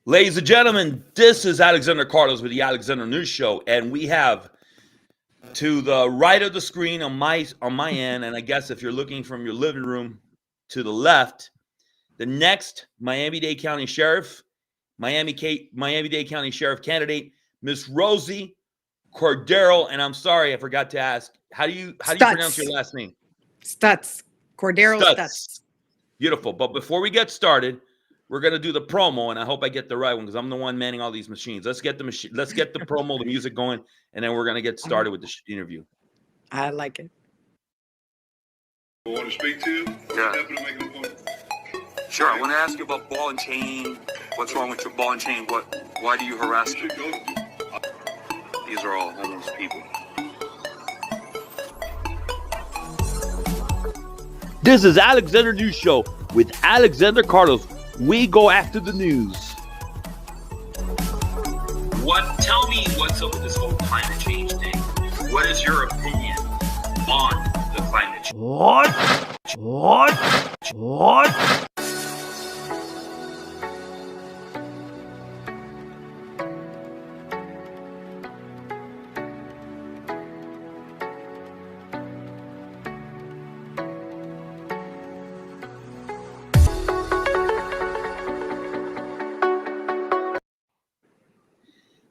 Ladies and gentlemen, this is Alexander Carlos with the Alexander News Show, and we have to the right of the screen on my end, and I guess if you're looking from your living room to the left, the next Miami-Dade County Sheriff, Miami-Dade County Sheriff candidate, Ms.Rosie Cordero, and I'm sorry I forgot to ask, how do you pronounce your last name? Stutz. Cordero-Stutz. Stutz. Beautiful. But before we get started, we're gonna do the promo, and I hope I get the right one because I'm the one manning all these machines. Let's get the promo, the music going, and then we're gonna get started with the interview. I like it. I want to speak to you. Yeah. Sure. I want to ask you about ball and chain. What's wrong with your ball and chain? Why do you harass them? These are all homeless people. This is Alexander News Show with Alexander Carlos. We go after the news. Tell me what's up with this whole climate change thing. What is your opinion on the climate change? What?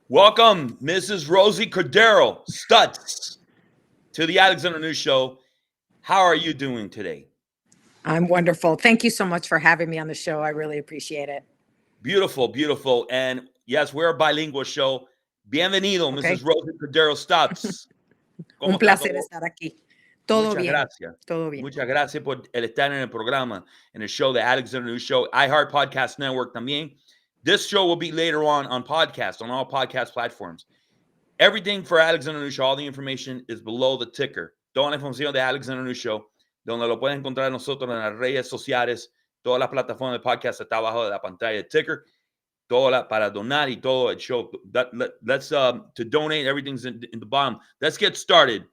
Welcome, Mrs. Rosie Cordero-Stutz, to the Alexander News Show. How are you doing today? I'm wonderful. Thank you so much for having me on the show. I really appreciate it. Beautiful, beautiful. And yes, we're a bilingual show. Bienvenido, Okay. Mrs. Rosie Cordero-Stutz. Un placer estar aquí. Todo Muchas bien. gracias. Todo bien. Muchas gracias por el estar en el programa, en el show, the Alexander News Show, iHeart Podcast Network también. This show will be later on podcast, on all podcast platforms. Everything for Alexander News Show, all the information is below the ticker. Toda la información de Alexander News Show, donde lo pueden encontrar nosotros en las redes sociales, todas las plataformas de podcast está abajo de la pantalla de ticker. Para donar y todo el show. Let's to donate, everything's in the bottom. Let's get started.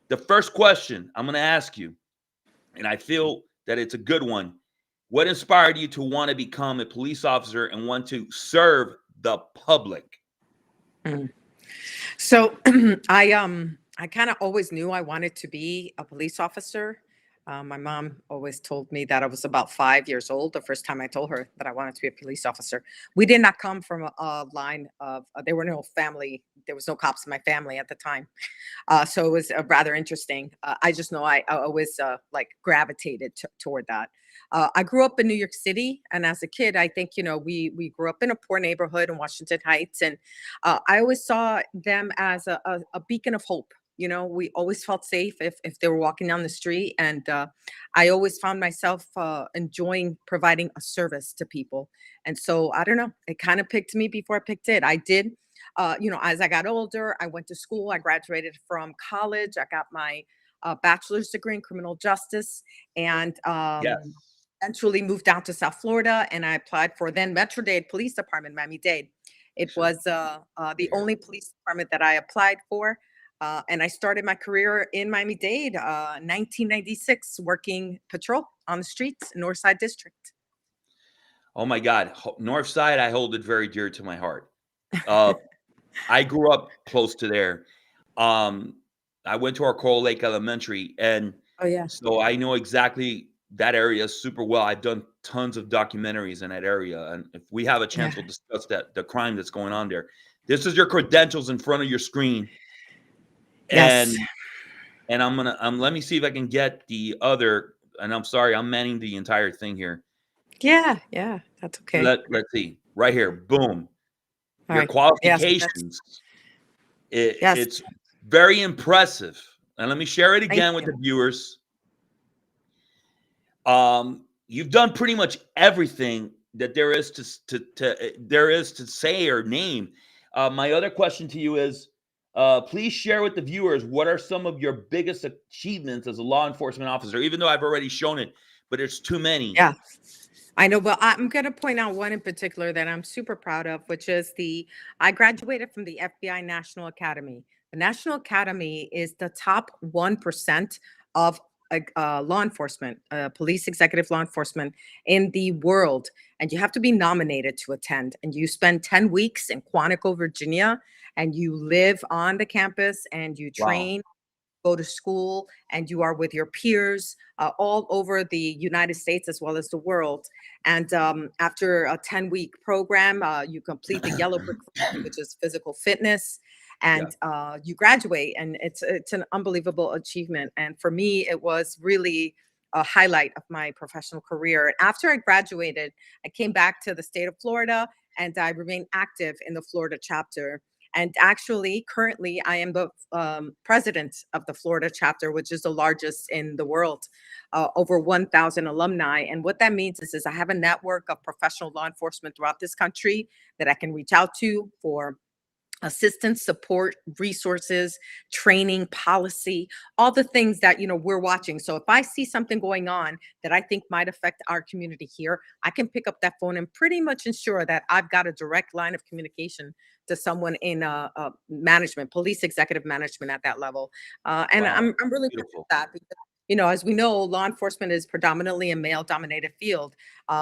The first question I'm going to ask you, and I feel that it's a good one. What inspired you to want to become a police officer and want to serve the public? So I kind of always knew I wanted to be a police officer. My mom always told me that I was about 5 years old the first time I told her that I wanted to be a police officer. We did not come from a line of, there were no family, there was no cops in my family at the time. So it was rather interesting. I just know I always like gravitated toward that. I grew up in New York City, and as a kid, I think, we grew up in a poor neighborhood in Washington Heights, and I always saw them as a beacon of hope. We always felt safe if they were walking down the street, and I always found myself enjoying providing a service to people. And so, I don't know, it kind of picked me before I picked it. I did, as I got older, I went to school, I graduated from college, I got my bachelor's degree in criminal justice, and Yes. eventually moved down to South Florida, and I applied for then MDPD Police Department, Miami-Dade. It was the only police department that I applied for. And I started my career in Miami-Dade, 1996, working patrol on the streets, North Side District. Oh my God. North Side, I hold it very dear to my heart. I grew up close to there. I went to our Coral Lake Elementary, and Oh, yeah. so I know exactly that area super well. I've done tons of documentaries in that area, and if we have a chance, we'll discuss the crime that's going on there. This is your credentials in front of your screen. Yes. And let me see if I can get the other, and I'm sorry, I'm manning the entire thing here. Yeah, that's okay. Let's see. Right here. Boom. All Your right. qualifications. Yes. It's very impressive. And let me share it again with you. the viewers. You've done pretty much everything that there is to say or name. My other question to you is, please share with the viewers, what are some of your biggest achievements as a law enforcement officer, even though I've already shown it, but there's too many. Yeah, I know. But I'm going to point out one in particular that I'm super proud of, which is I graduated from the FBI National Academy. The National Academy is the top 1% of law enforcement, police executive law enforcement in the world, and you have to be nominated to attend. And you spend 10 weeks in Quantico, Virginia, and you live on the campus and you Wow. train, go to school, and you are with your peers all over the United States as well as the world. And after a 10-week program, you complete the yellow brick road, which is physical fitness, Yeah. and you graduate. And it's an unbelievable achievement. And for me, it was really a highlight of my professional career. After I graduated, I came back to the state of Florida, and I remained active in the Florida chapter. And actually, currently, I am the president of the Florida chapter, which is the largest in the world, over 1,000 alumni. And what that means is I have a network of professional law enforcement throughout this country that I can reach out to for assistance, support, resources, training, policy, all the things that, we're watching. So if I see something going on that I think might affect our community here, I can pick up that phone and pretty much ensure that I've got a direct line of communication to someone in management, police executive management at that level. And Wow. I'm really proud of Beautiful. that because, as we know, law enforcement is predominantly a male dominated field.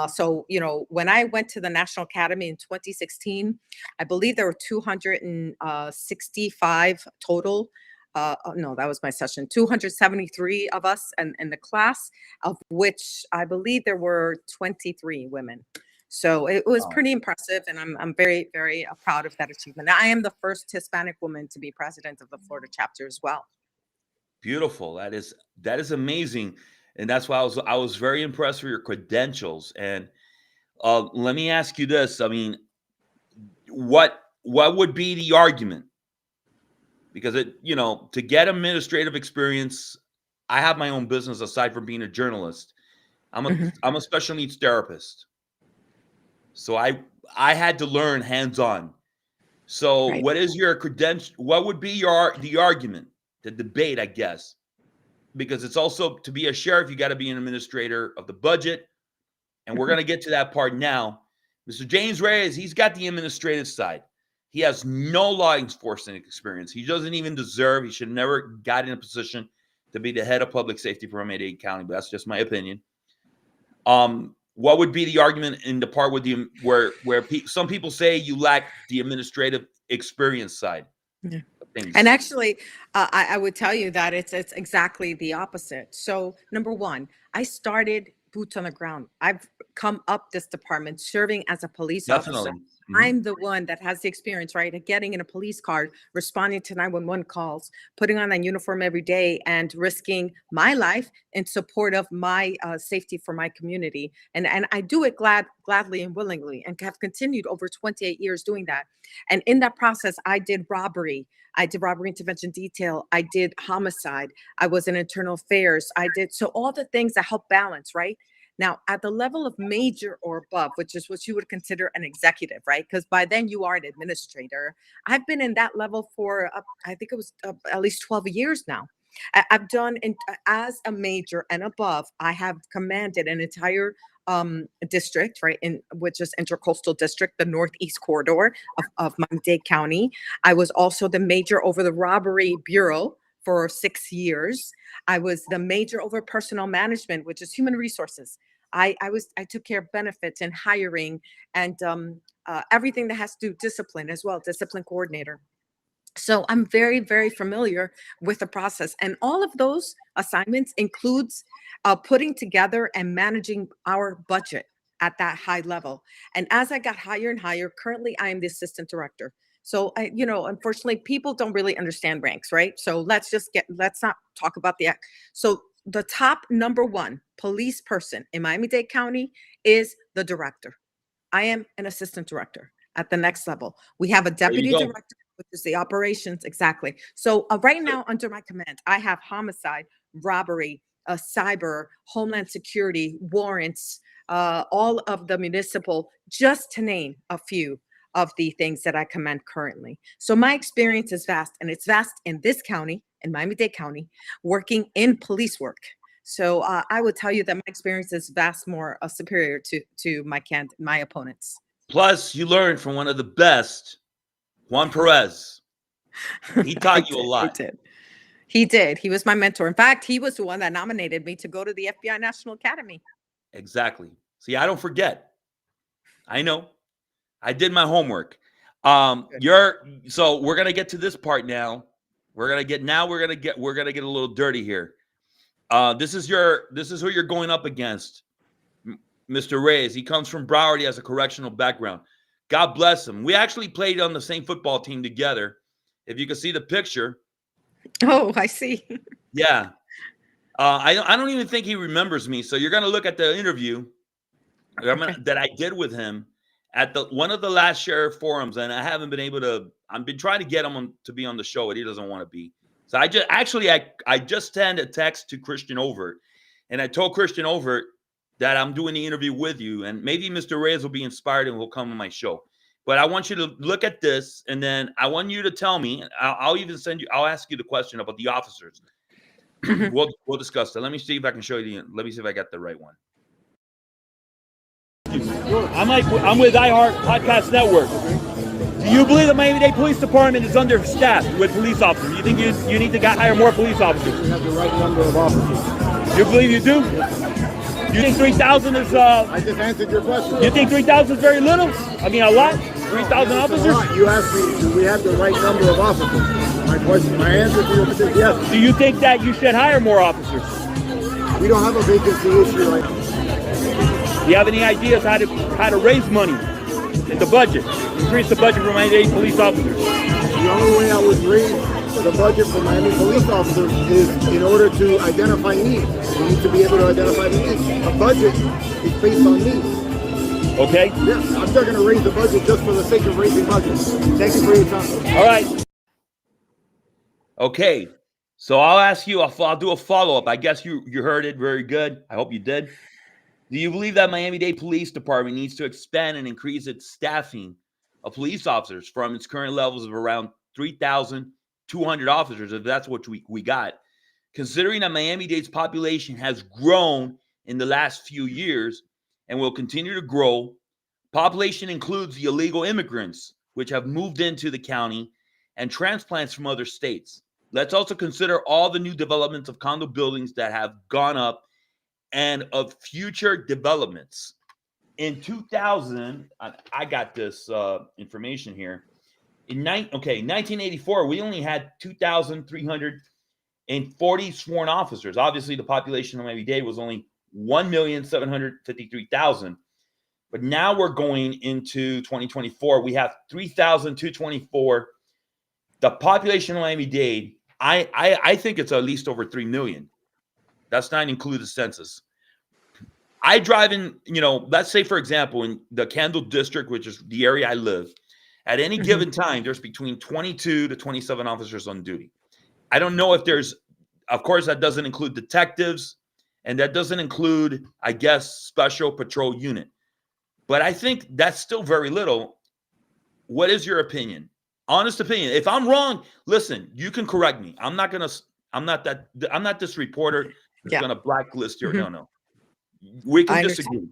So, when I went to the National Academy in 2016, I believe there were 265 total. No, that was my session. 273 of us in the class, of which I believe there were 23 women. So it was Wow. pretty impressive, and I'm very, very proud of that achievement. I am the first Hispanic woman to be president of the Florida chapter as well. Beautiful. That is amazing. And that's why I was very impressed with your credentials. And let me ask you this. I mean, what would be the argument? Because to get administrative experience, I have my own business aside from being a journalist. I'm a special needs therapist. So I had to learn hands-on. So Right. what is your credential? What would be the argument, the debate, I guess? Because it's also, to be a sheriff, you got to be an administrator of the budget. And we're going to get to that part now. Mr. James Reyes, he's got the administrative side. He has no law enforcement experience. He doesn't even deserve, he should never got in a position to be the head of public safety for Miami-Dade County, but that's just my opinion. What would be the argument in the part with where some people say you lack the administrative experience side Yeah. of things? And actually, I would tell you that it's exactly the opposite. So number one, I started boots on the ground. I've come up this department serving as a police officer. Definitely. Mhm. I'm the one that has the experience, right, of getting in a police car, responding to 911 calls, putting on that uniform every day, and risking my life in support of my safety for my community. And I do it gladly and willingly, and have continued over 28 years doing that. And in that process, I did robbery. I did robbery intervention detail. I did homicide. I was in internal affairs. So all the things that help balance, right? Now, at the level of major or above, which is what you would consider an executive, right? Because by then you are an administrator. I've been in that level for, I think it was at least 12 years now. I've done, as a major and above, I have commanded an entire district, right, which is intercoastal district, the northeast corridor of Miami-Dade County. I was also the major over the robbery bureau for 6 years. I was the major over personnel management, which is human resources. I took care of benefits and hiring and everything that has to do discipline as well, discipline coordinator. So I'm very, very familiar with the process. And all of those assignments includes putting together and managing our budget at that high level. And as I got higher and higher, currently I am the assistant director. So, unfortunately, people don't really understand ranks, right? So let's not talk about so the top number one police person in Miami-Dade County is the director. I am an assistant director at the next level. We have a deputy director, which is the operations. Exactly. So right now under my command, I have homicide, robbery, cyber, homeland security, warrants, all of the municipal, just to name a few of the things that I command currently. So my experience is vast, and it's vast in this county, in Miami-Dade County, working in police work. So I would tell you that my experience is vast more superior to my opponents. Plus, you learned from one of the best, Juan Perez. He taught you a lot. I did. He did. He was my mentor. In fact, he was the one that nominated me to go to the FBI National Academy. Exactly. See, I don't forget. I know. I did my homework. So we're gonna get to this part now. We're gonna get a little dirty here. This is who you're going up against, Mr. Reyes. He comes from Broward. He has a correctional background. God bless him. We actually played on the same football team together. If you can see the picture. Oh, I see. Yeah. I don't even think he remembers me. So you're gonna look at the interview that I did with him at one of the last sheriff forums, and I haven't been able to. I've been trying to get him to be on the show, but he doesn't want to be. So I just sent a text to Christian Overt, and I told Christian Overt that I'm doing the interview with you, and maybe Mr. Reyes will be inspired and will come on my show. But I want you to look at this, and then I want you to tell me. I'll ask you the question about the officers. We'll discuss that. Let me see if I can show you. Let me see if I got the right one. I'm with iHeart Podcast Network. Do you believe the Miami-Dade Police Department is understaffed with police officers? You think you need to hire more police officers? We have the right number of officers. You believe you do? You think 3,000 is? I just answered your question. You think 3,000 is very little? I mean, a lot. 3,000 officers? You asked me, do we have the right number of officers? My answer to you is yes. Do you think that you should hire more officers? We don't have a vacancy issue right now. Do you have any ideas how to raise money in the budget, increase the budget for Miami-Dade police officers? The only way I would raise the budget for Miami police officers is in order to identify needs. We need to be able to identify the needs. A budget is based on needs. Okay. Yes, I'm not going to raise the budget just for the sake of raising budgets. Thank you for your time. All right. Okay. So I'll ask you, I'll do a follow-up. I guess you heard it very good. I hope you did. Do you believe that Miami-Dade Police Department needs to expand and increase its staffing of police officers from its current levels of around 3,200 officers, if that's what we got? Considering that Miami-Dade's population has grown in the last few years and will continue to grow, population includes the illegal immigrants, which have moved into the county, and transplants from other states. Let's also consider all the new developments of condo buildings that have gone up and of future developments. In 2000, I got this information here. In 1984, we only had 2,340 sworn officers. Obviously, the population of Miami-Dade was only 1,753,000. But now we're going into 2024. We have 3,224. The population of Miami-Dade, I think it's at least over 3 million. That's not included the census. I drive in, let's say, for example, in the Kendall district, which is the area I live, at any given time, there's between 22 to 27 officers on duty. I don't know if of course, that doesn't include detectives, and that doesn't include, I guess, special patrol unit. But I think that's still very little. What is your opinion? Honest opinion. If I'm wrong, listen, you can correct me. I'm not this reporter who's going to blacklist you. No. We can disagree.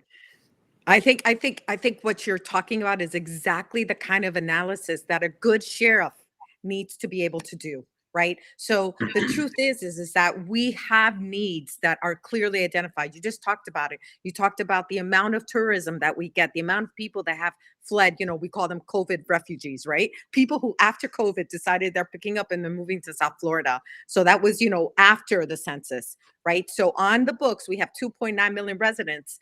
I think what you're talking about is exactly the kind of analysis that a good sheriff needs to be able to do, right? So the truth is that we have needs that are clearly identified. You just talked about it. You talked about the amount of tourism that we get, the amount of people that have fled, we call them COVID refugees, right? People who after COVID decided they're picking up and they're moving to South Florida. So that was, after the census, right? So on the books, we have 2.9 million residents.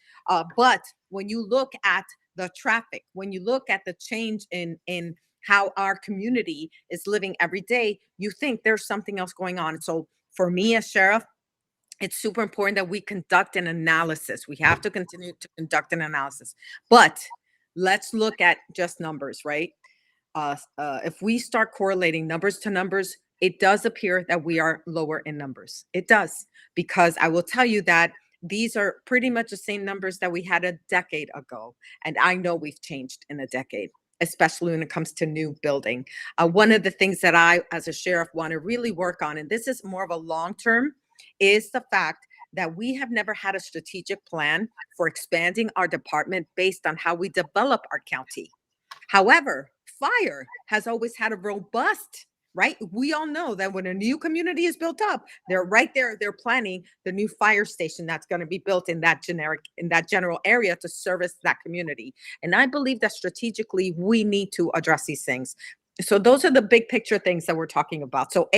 But when you look at the traffic, when you look at the change in how our community is living every day, you think there's something else going on. So for me as sheriff, it's super important that we conduct an analysis. We have to continue to conduct an analysis. But let's look at just numbers, right? If we start correlating numbers to numbers, it does appear that we are lower in numbers. It does, because I will tell you that these are pretty much the same numbers that we had a decade ago. And I know we've changed in a decade, especially when it comes to new building. One of the things that I, as a sheriff, want to really work on, and this is more of a long-term, is the fact that we have never had a strategic plan for expanding our department based on how we develop our county. However, fire has always had a robust right? We all know that when a new community is built up, they're right there, they're planning the new fire station that's going to be built in that general area to service that community. And I believe that strategically we need to address these things. So those are the big picture things that we're talking about. So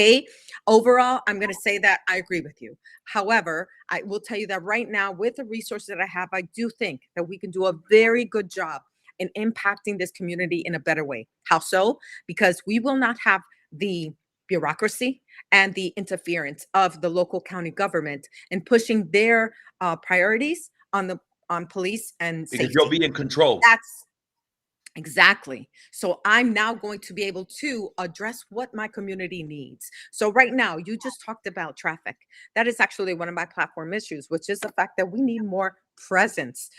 overall, I'm going to say that I agree with you. However, I will tell you that right now, with the resources that I have, I do think that we can do a very good job in impacting this community in a better way. How so? Because we will not have the bureaucracy and the interference of the local county government in pushing their priorities on police and Because safety. you'll be in control. That's exactly. So I'm now going to be able to address what my community needs. So right now, you just talked about traffic. That is actually one of my platform issues, which is the fact that we need more presence.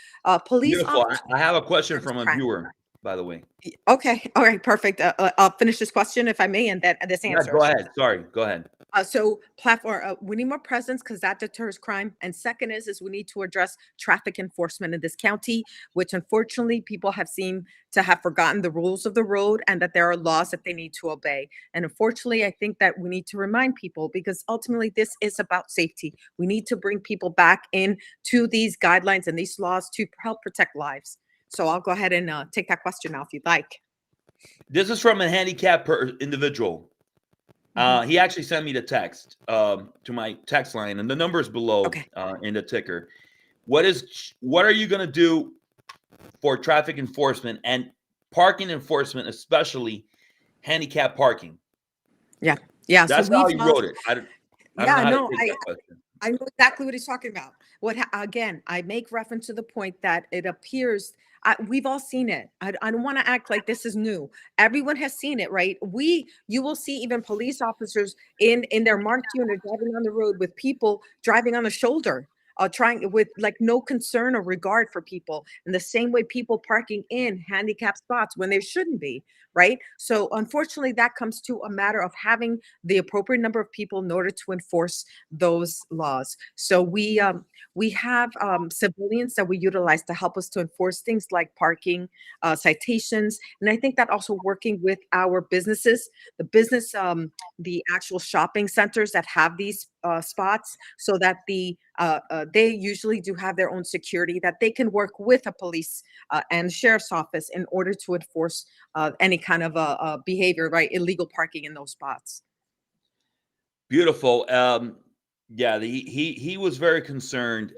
Police Beautiful. officers. I have a question from a Crime. viewer, by the way. Okay. All right. Perfect. I'll finish this question if I may, and then this Yeah, answer. go ahead. Sorry. Go ahead. So platform, we need more presence because that deters crime. And second is we need to address traffic enforcement in this county, which unfortunately people have seemed to have forgotten the rules of the road and that there are laws that they need to obey. And unfortunately, I think that we need to remind people because ultimately this is about safety. We need to bring people back in to these guidelines and these laws to help protect lives. So I'll go ahead and take that question now if you'd like. This is from a handicapped individual. He actually sent me the text to my text line, and the number is below in the ticker. What are you going to do for traffic enforcement and parking enforcement, especially handicap parking? Yeah. That's how he wrote it. I don't know how to take that question. I know exactly what he's talking about. Again, I make reference to the point that it appears we've all seen it. I don't want to act like this is new. Everyone has seen it, right? You will see even police officers in their marked unit driving on the road with people driving on the shoulder, trying with like no concern or regard for people. In the same way, people parking in handicapped spots when they shouldn't be, right? So unfortunately, that comes to a matter of having the appropriate number of people in order to enforce those laws. So we have civilians that we utilize to help us to enforce things like parking, citations, and I think that also working with our businesses, the actual shopping centers that have these spots, so that they usually do have their own security, that they can work with a police and sheriff's office in order to enforce any kind of behavior, right? Illegal parking in those spots. Beautiful. Yeah, he was very concerned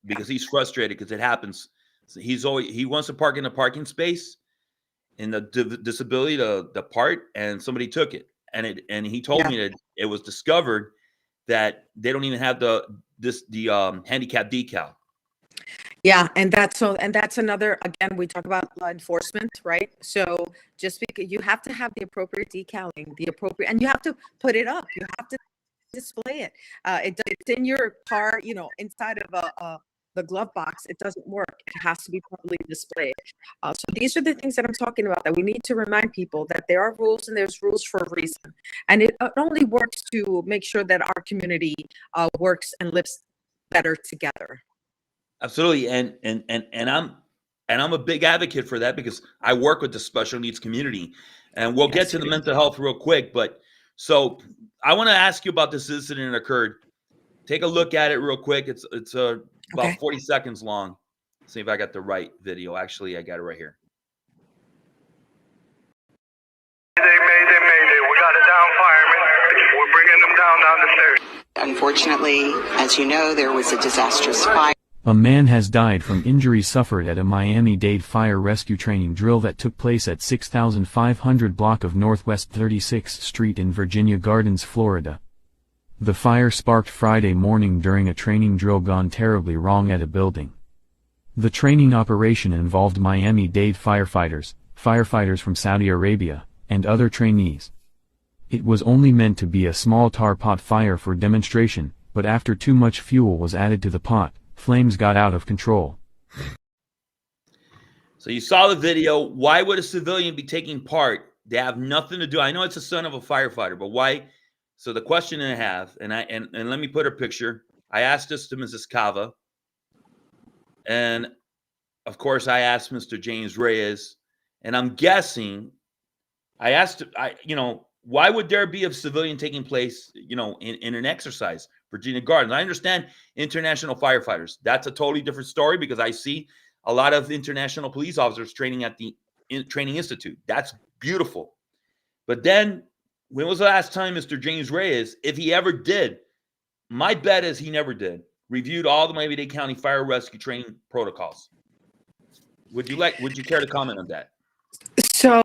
because he's frustrated because it happens. So he wants to park in a parking space in the disability the part, and somebody took it, and he told me that it was discovered that they don't even have the handicap decal. Yeah, and that's another, again, we talk about law enforcement, right? So just because you have to have the appropriate decaling, and you have to put it up, you have to display it. It's in your car, inside of the glove box. It doesn't work. It has to be properly displayed. So these are the things that I'm talking about, that we need to remind people that there are rules and there's rules for a reason. And it only works to make sure that our community works and lives better together. Absolutely, and I'm a big advocate for that because I work with the special needs community, and we'll get to the mental health real quick. But so I want to ask you about this incident that occurred. Take a look at it real quick. It's about 40 seconds long. See if I got the right video. Actually, I got it right here. Mayday, we got a down fireman. We're bringing them down the stairs. Unfortunately, as you know, there was a disastrous fire. A man has died from injuries suffered at a Miami-Dade fire rescue training drill that took place at 6500 block of Northwest 36th Street in Virginia Gardens, Florida. The fire sparked Friday morning during a training drill gone terribly wrong at a building. The training operation involved Miami-Dade firefighters from Saudi Arabia, and other trainees. It was only meant to be a small tar pot fire for demonstration, but after too much fuel was added to the pot, flames got out of control. So you saw the video. Why would a civilian be taking part? They have nothing to do. I know it's a son of a firefighter, but why? So the question I have, and let me put a picture. I asked this to Mrs. Cava, and of course I asked Mr. James Reyes, and I'm guessing I asked, why would there be a civilian taking place, in an exercise, Virginia Gardens? I understand international firefighters. That's a totally different story because I see a lot of international police officers training at the Training Institute. That's beautiful. But then, when was the last time Mr. James Reyes, if he ever did, my bet is he never did, reviewed all the Miami-Dade County fire rescue training protocols? Would you care to comment on that? So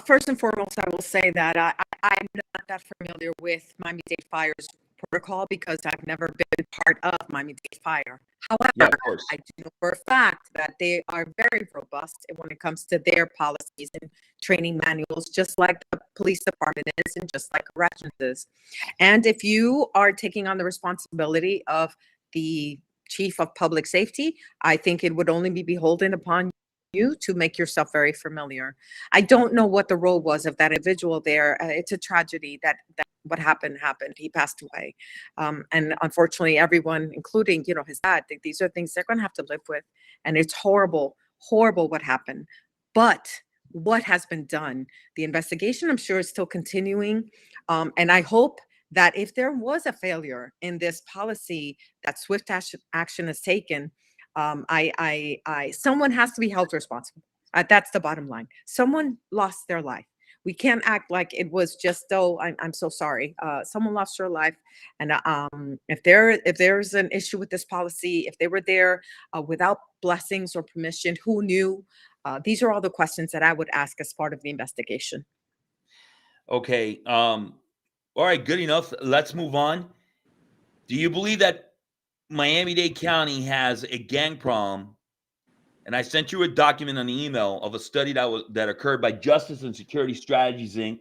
first and foremost, I will say that I'm not that familiar with Miami-Dade Fire's protocol because I've never been part of Miami-Dade Fire. However, Yeah, of course. I do know for a fact that they are very robust when it comes to their policies and training manuals, just like the police department is and just like corrections is. And if you are taking on the responsibility of the chief of public safety, I think it would only be beholden upon you to make yourself very familiar. I don't know what the role was of that individual there. It's a tragedy that what happened. He passed away. And unfortunately, everyone, including, his dad, these are things they're going to have to live with. And it's horrible what happened. But what has been done, the investigation, I'm sure, is still continuing. And I hope that if there was a failure in this policy, that swift action is taken. Someone has to be held responsible. That's the bottom line. Someone lost their life. We can't act like it was just, I'm so sorry. Someone lost their life. And if there's an issue with this policy, if they were there without blessings or permission, who knew? These are all the questions that I would ask as part of the investigation. Okay. All right. Good enough. Let's move on. Do you believe that Miami-Dade County has a gang problem? And I sent you a document on the email of a study that occurred by Justice and Security Strategies, Inc.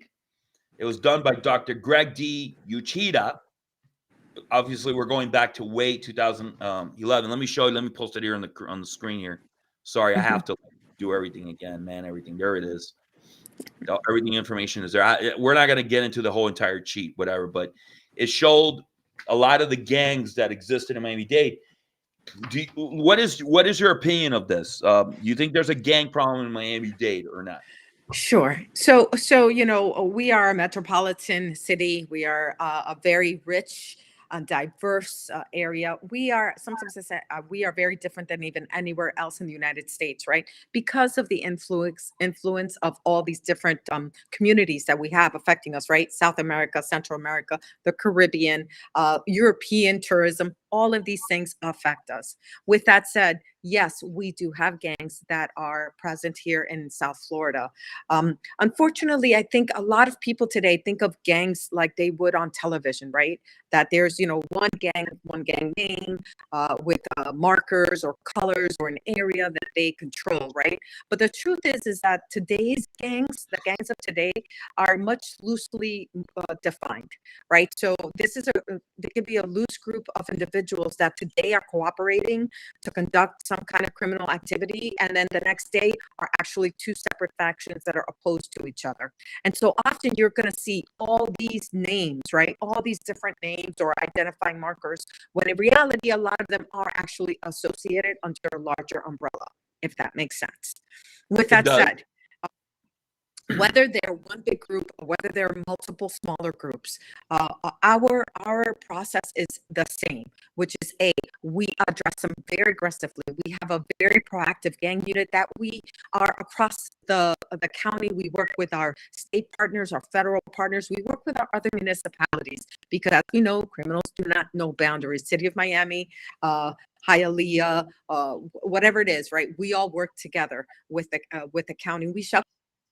It was done by Dr. Greg D. Uchida. Obviously, we're going back to way 2011. Let me show you. Let me post it here on the screen here. Sorry, I have to do everything again, man. Everything. There it is. Everything information is there. We're not going to get into the whole entire cheat, whatever, but it showed a lot of the gangs that existed in Miami-Dade. What is your opinion of this? You think there's a gang problem in Miami-Dade or not? Sure. So we are a metropolitan city. We are a very rich, diverse area. We are, sometimes I say, we are very different than even anywhere else in the United States, right? Because of the influence of all these different communities that we have affecting us, right? South America, Central America, the Caribbean, European tourism, all of these things affect us. With that said, yes, we do have gangs that are present here in South Florida. Unfortunately, I think a lot of people today think of gangs like they would on television, right? That there's, one gang name with markers or colors or an area that they control, right? But the truth is that today's gangs, the gangs of today, are much loosely defined, right? So there could be a loose group of individuals that today are cooperating to conduct some kind of criminal activity, and then the next day are actually two separate factions that are opposed to each other. And so often you're going to see all these names, right? All these different names or identifying markers, when in reality, a lot of them are actually associated under a larger umbrella, if that makes sense. With that said, whether they're one big group or whether they're multiple smaller groups, our process is the same, which is we address them very aggressively. We have a very proactive gang unit that we are across the county. We work with our state partners, our federal partners. We work with our other municipalities because, as we know, criminals do not know boundaries. City of Miami, Hialeah, whatever it is, right? We all work together with the county. We shall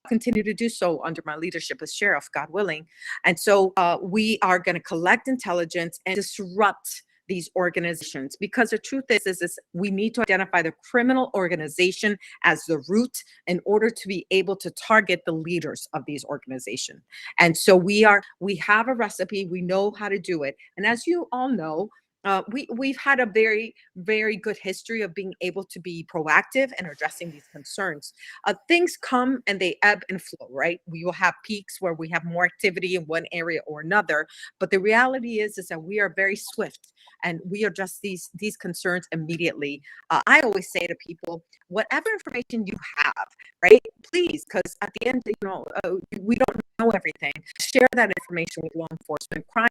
continue to do so under my leadership as sheriff, God willing. And so we are going to collect intelligence and disrupt these organizations, because the truth is we need to identify the criminal organization as the root in order to be able to target the leaders of these organizations. And so we have a recipe. We know how to do it. And as you all know, we've had a very, very good history of being able to be proactive and addressing these concerns. Things come and they ebb and flow, right? We will have peaks where we have more activity in one area or another. But the reality is that we are very swift and we address these concerns immediately. I always say to people, whatever information you have, right, please, because at the end, we don't know everything. Share that information with law enforcement. Crime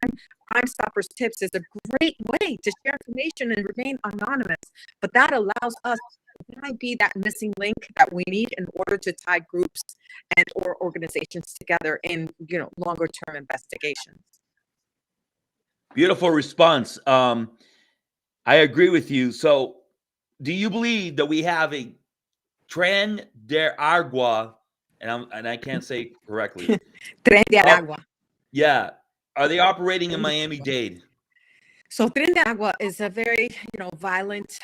Stoppers Tips is a great way to share information and remain anonymous, but that allows us to might be that missing link that we need in order to tie groups and or organizations together in longer term investigations. Beautiful response. I agree with you. So do you believe that we have a Tren de Agua, and I can't say correctly. Tren de Aragua. Yeah. Are they operating in Miami-Dade? So Tren de Agua is a very, violent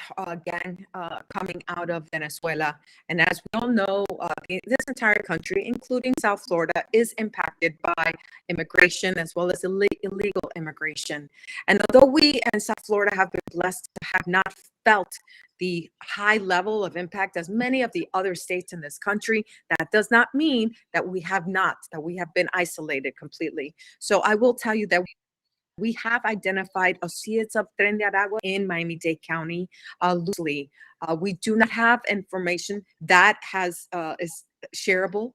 gang coming out of Venezuela. And as we all know, this entire country, including South Florida, is impacted by immigration as well as illegal immigration. And although we in South Florida have been blessed to have not felt the high level of impact as many of the other states in this country, that does not mean that we have been isolated completely. So I will tell you that we have identified associates of Tren de Aragua in Miami-Dade County loosely. We do not have information that is shareable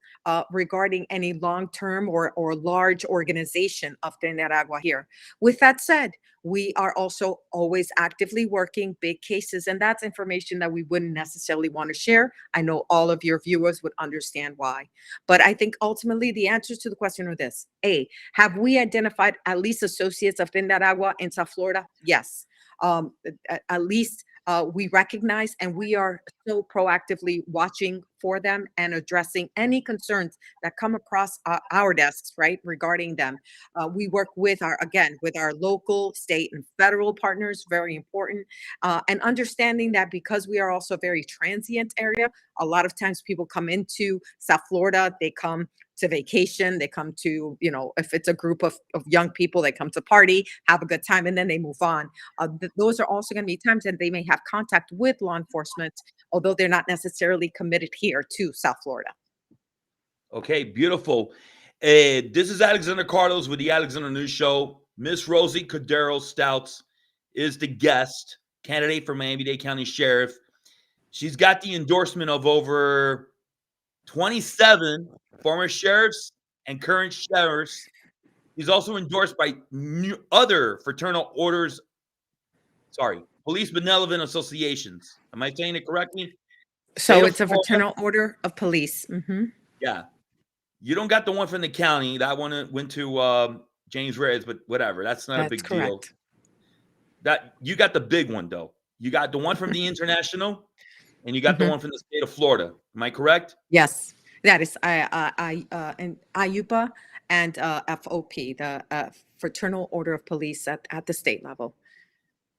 regarding any long-term or large organization of Tren de Aragua here. With that said, we are also always actively working big cases, and that's information that we wouldn't necessarily want to share. I know all of your viewers would understand why. But I think ultimately the answers to the question are this. A, have we identified at least associates of Tren de Aragua in South Florida? Yes. At least we recognize, and we are so proactively watching for them and addressing any concerns that come across our desks, right, regarding them. We work with our local, state, and federal partners, very important, and understanding that because we are also a very transient area, a lot of times people come into South Florida, they come to vacation, they come to, if it's a group of young people, they come to party, have a good time, and then they move on. Those are also going to be times that they may have contact with law enforcement, although they're not necessarily committed here to South Florida. Okay, beautiful. This is Alexander Carlos with the Alexander News Show. Ms.Rosie Cordero-Stutz is the guest candidate for Miami-Dade County Sheriff. She's got the endorsement of over 27 former sheriffs and current sheriffs. He's also endorsed by other police benevolent associations. Am I saying it correctly? So it's a fraternal order of police. Mm-hmm. Yeah. You don't got the one from the county. That one went to James Reyes, but whatever. That's not a big deal. That you got the big one though. You got the one from the international, and you got the one from the state of Florida. Am I correct? Yes. That is IUPA and FOP, the Fraternal Order of Police at the state level.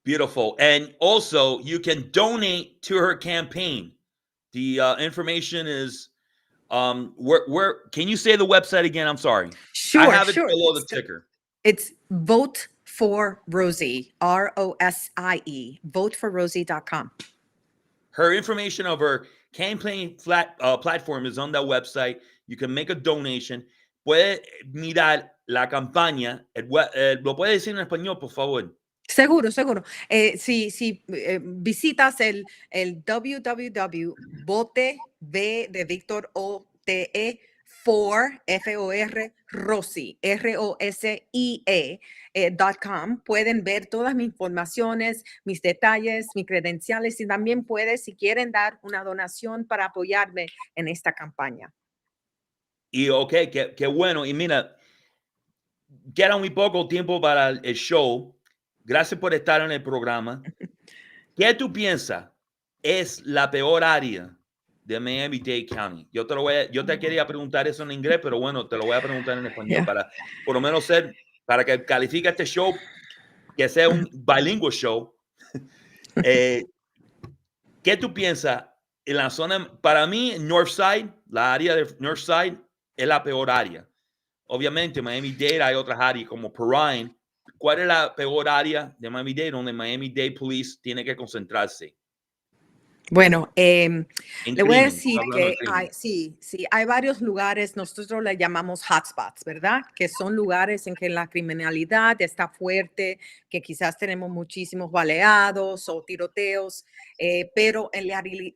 Beautiful. And also, you can donate to her campaign. The information is, where can you say the website again? I'm sorry. Sure, I have it below the ticker. It's Vote for Rosie, ROSIE, voteforrosie.com. Her information of her campaign platform is on that website. You can make a donation. Puede mirar la campaña. ¿Lo puede decir en español, por favor? Seguro. Si visitas el www.vote, V de Víctor, OTE, for, F-O-R, Rosie, ROSIE.com. Pueden ver todas mis informaciones, mis detalles, mis credenciales, y también si quieren dar una donación para apoyarme en esta campaña. Y qué bueno. Y mira, queda muy poco tiempo para el show. Gracias por estar en el programa. ¿Qué tú piensas es la peor área de Miami-Dade County? Yo te quería preguntar eso en inglés, pero bueno, te lo voy a preguntar en español para por lo menos para que califique este show, que sea un bilingüe show. ¿Qué tú piensas en la zona? Para mí, Northside, la área de Northside es la peor área. Obviamente, Miami-Dade hay otras áreas como Perrine. ¿Cuál es la peor área de Miami-Dade donde Miami-Dade Police tiene que concentrarse? Bueno, en le voy a crimen. decir Hablando de que crimen. sí, hay varios lugares, nosotros le llamamos hotspots, ¿verdad? Que son lugares en que la criminalidad está fuerte, que quizás tenemos muchísimos baleados o tiroteos, pero en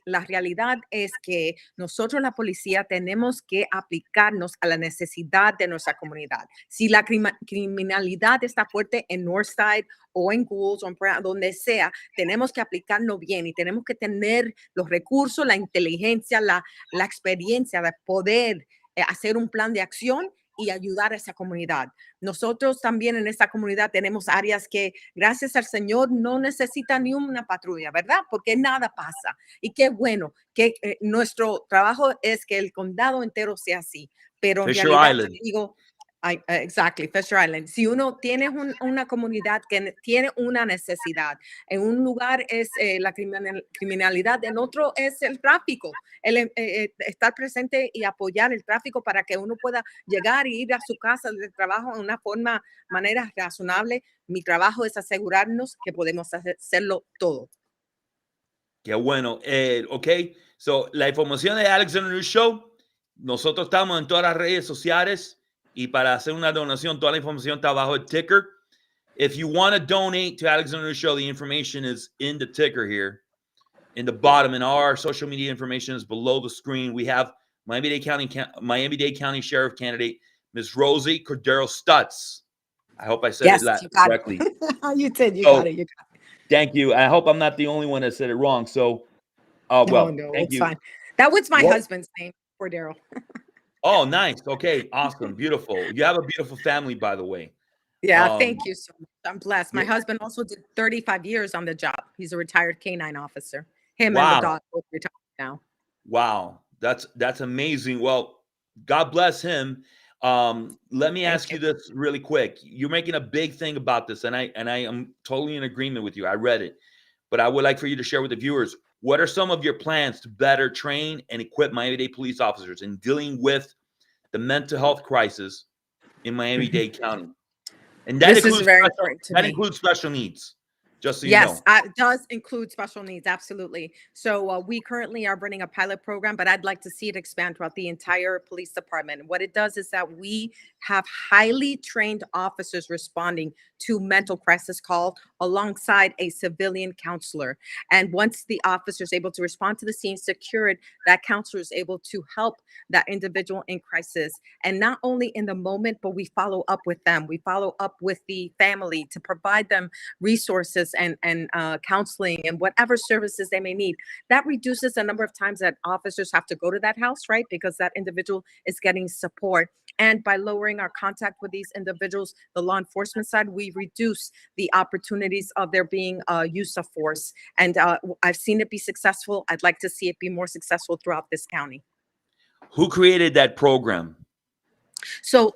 la realidad es que nosotros, la policía, tenemos que aplicarnos a la necesidad de nuestra comunidad. Si la criminalidad está fuerte en Northside o en Goulds o en donde sea, tenemos que aplicarnos bien y tenemos que tener los recursos, la inteligencia, la experiencia de poder hacer un plan de acción y ayudar a esa comunidad. Nosotros también en esta comunidad tenemos áreas que, gracias al Señor, no necesitan ni una patrulla, ¿verdad? Porque nada pasa. Y qué bueno que nuestro trabajo es que el condado entero sea así. Pero en Fisher realidad, te Island. digo, exactly, Fisher Island. Si uno tiene una comunidad que tiene una necesidad, en un lugar es la criminalidad, en otro es el tráfico, estar presente y apoyar el tráfico para que uno pueda llegar y ir a su casa de trabajo de una manera razonable. Mi trabajo es asegurarnos que podemos hacerlo todo. Qué bueno. Ok, so la información de Alexander News Show, nosotros estamos en todas las redes sociales y para hacer una donación, toda la información está bajo el ticker. If you want to donate to Alexander News Show, the information is in the ticker here, in the bottom, and all our social media information is below the screen. We have Miami-Dade County Sheriff candidate, Ms.Rosie Cordero-Stutz. I hope I said Yes, it you got correctly. it. You did. You So, got it. You got it. thank you. I hope I'm not the only one that said it wrong. So, well, No, thank it's you. fine. That was my What? husband's name, Cordero. Oh, nice. Okay, awesome, beautiful. You have a beautiful family, by the way. Yeah, thank you so much. I'm blessed. My Yeah. husband also did 35 years on the job. He's a retired canine officer. Him and the Wow, dog both retired now. wow, that's amazing. Well, God bless him. Let me Thank ask you. you this really quick. You're making a big thing about this, and I am totally in agreement with you. I read it, but I would like for you to share with the viewers what are some of your plans to better train and equip Miami-Dade police officers in dealing with the mental health crisis in Miami-Dade County, and This is very important to me. includes special needs. Just so you Yes, know. it does include special needs, absolutely. So we currently are running a pilot program, but I'd like to see it expand throughout the entire police department. What it does is that we have highly trained officers responding to mental crisis calls alongside a civilian counselor. And once the officer is able to respond to the scene, secure it, that counselor is able to help that individual in crisis. And not only in the moment, but we follow up with them. We follow up with the family to provide them resources and counseling and whatever services they may need. That reduces the number of times that officers have to go to that house, right? Because that individual is getting support. And by lowering our contact with these individuals, the law enforcement side, we reduce the opportunities of there being use of force. And I've seen it be successful. I'd like to see it be more successful throughout this county. Who created that program? So,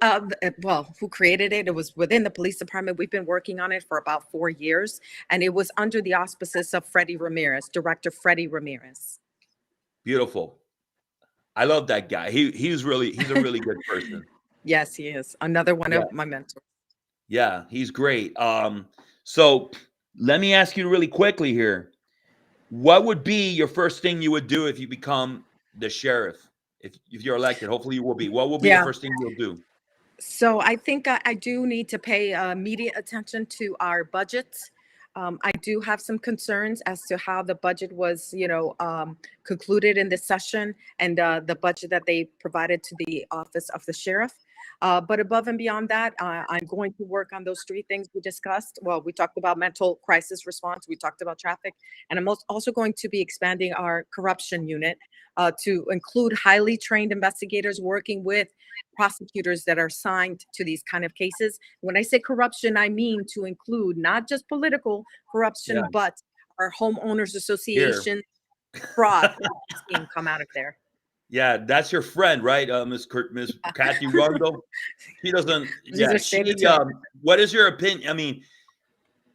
well, who created it? It was within the police department. We've been working on it for about 4 years, and it was under the auspices of Freddie Ramirez, Director Freddie Ramirez. Beautiful. I love that guy. He's a really good person. Yes, he is. Another one Yeah. of my mentors. Yeah, he's great. So let me ask you really quickly here. What would be your first thing you would do if you become the sheriff? If you're elected, hopefully you will be. What will be the first thing you'll do? So I think I do need to pay immediate attention to our budgets. I do have some concerns as to how the budget was, concluded in this session and the budget that they provided to the office of the sheriff. But above and beyond that, I'm going to work on those 3 things we discussed. Well, we talked about mental crisis response. We talked about traffic. And I'm also going to be expanding our corruption unit to include highly trained investigators working with prosecutors that are assigned to these kind of cases. When I say corruption, I mean to include not just political corruption, but our homeowners association fraud scheme come out of there. Yeah, that's your friend, right? Miss Kathy Rondo. She doesn't. Yeah, what is your opinion? I mean,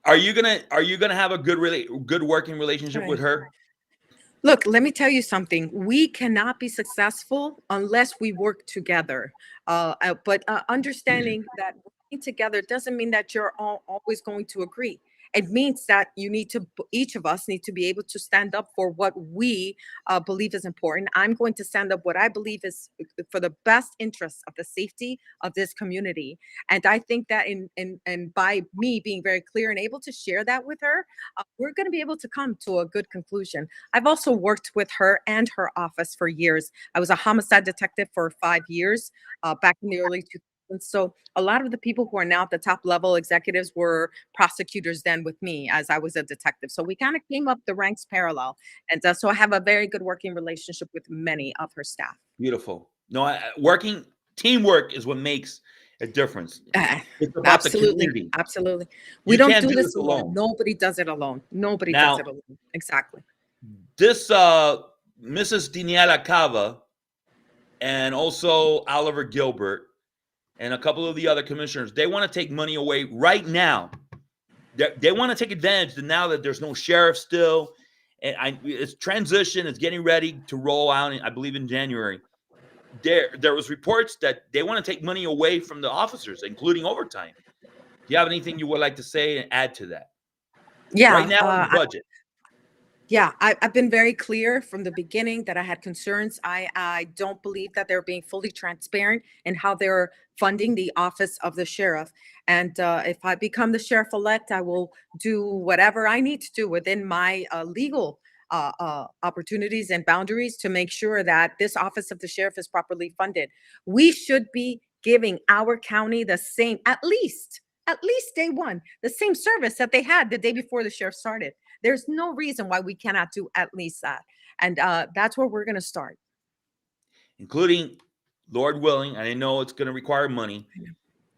are you gonna have a good working relationship with her? Look, let me tell you something. We cannot be successful unless we work together. But understanding that working together doesn't mean that you're always going to agree. It means that each of us need to be able to stand up for what we believe is important. I'm going to stand up what I believe is for the best interest of the safety of this community. And I think that and by me being very clear and able to share that with her, we're going to be able to come to a good conclusion. I've also worked with her and her office for years. I was a homicide detective for 5 years back in the early 2000s. So a lot of the people who are now at the top level executives were prosecutors then with me as I was a detective. So we kind of came up the ranks parallel. And so I have a very good working relationship with many of her staff. Beautiful. No, teamwork is what makes a difference. It's about Absolutely. the community. Absolutely. We You don't can't do do this this alone. alone. Nobody does it alone. Nobody Now- does it alone. Exactly. This Mrs. Daniela Cava and also Oliver Gilbert and a couple of the other commissioners, they want to take money away right now. They want to take advantage that now that there's no sheriff still, and it's transition, it's getting ready to roll out, I believe in January. There was reports that they want to take money away from the officers, including overtime. Do you have anything you would like to say and add to that? Yeah. Right now in the budget. Yeah, I've been very clear from the beginning that I had concerns. I don't believe that they're being fully transparent in how they're funding the office of the sheriff. And if I become the sheriff-elect, I will do whatever I need to do within my legal opportunities and boundaries to make sure that this office of the sheriff is properly funded. We should be giving our county the same, at least day one, the same service that they had the day before the sheriff started. There's no reason why we cannot do at least that. And that's where we're going to start. Including, Lord willing, and I know it's going to require money,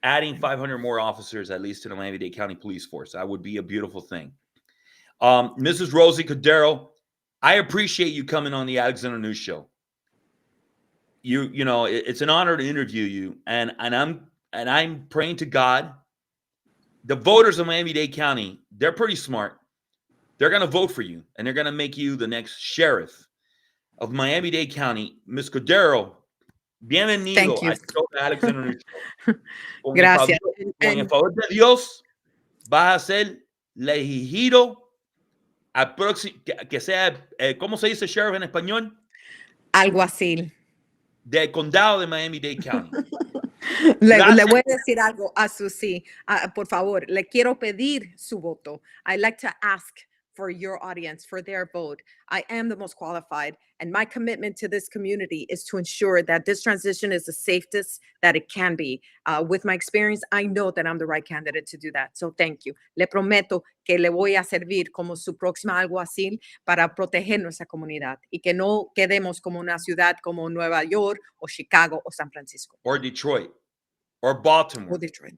adding 500 more officers at least to the Miami-Dade County Police Force. That would be a beautiful thing. Mrs. Rosie Cordero, I appreciate you coming on the Alexander News Show. You know, it's an honor to interview you, and I'm praying to God. The voters of Miami-Dade County, they're pretty smart. They're going to vote for you, and they're going to make you the next sheriff of Miami-Dade County. Ms. Cordero, bienvenido. Thank you. Alexander. Gracias. Con el favor de Dios, vas a ser elegido que sea, ¿cómo se dice sheriff en español? Alguacil. Del condado de Miami-Dade County. Le voy a decir algo a Susi. Por favor, le quiero pedir su voto. I'd like to ask for your audience, for their vote. I am the most qualified, and my commitment to this community is to ensure that this transition is the safest that it can be. With my experience, I know that I'm the right candidate to do that. So thank you. Le prometo que le voy a servir como su próxima alguacil para proteger nuestra comunidad y que no quedemos como una ciudad como Nueva York o Chicago o San Francisco. Or Detroit. Or Baltimore. Or Detroit.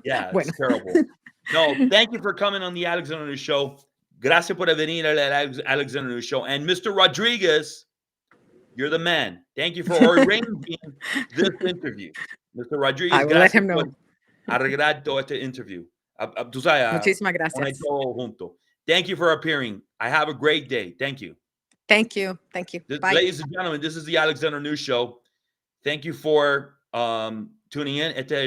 Yeah, it's Bueno. terrible. No, thank you for coming on the Alexander News Show. Gracias por venir al Alexander News Show. And Mr. Rodriguez, you're the man. Thank you for arranging this interview. Mr. Rodriguez, I will let him know. Arreglar todo este interview. Tú sabes, Muchísimas gracias. todo junto. Thank you for appearing. I have a great day. Thank you. Thank you. Thank you. Bye. Ladies and gentlemen, this is the Alexander News Show. Thank you for tuning in. Este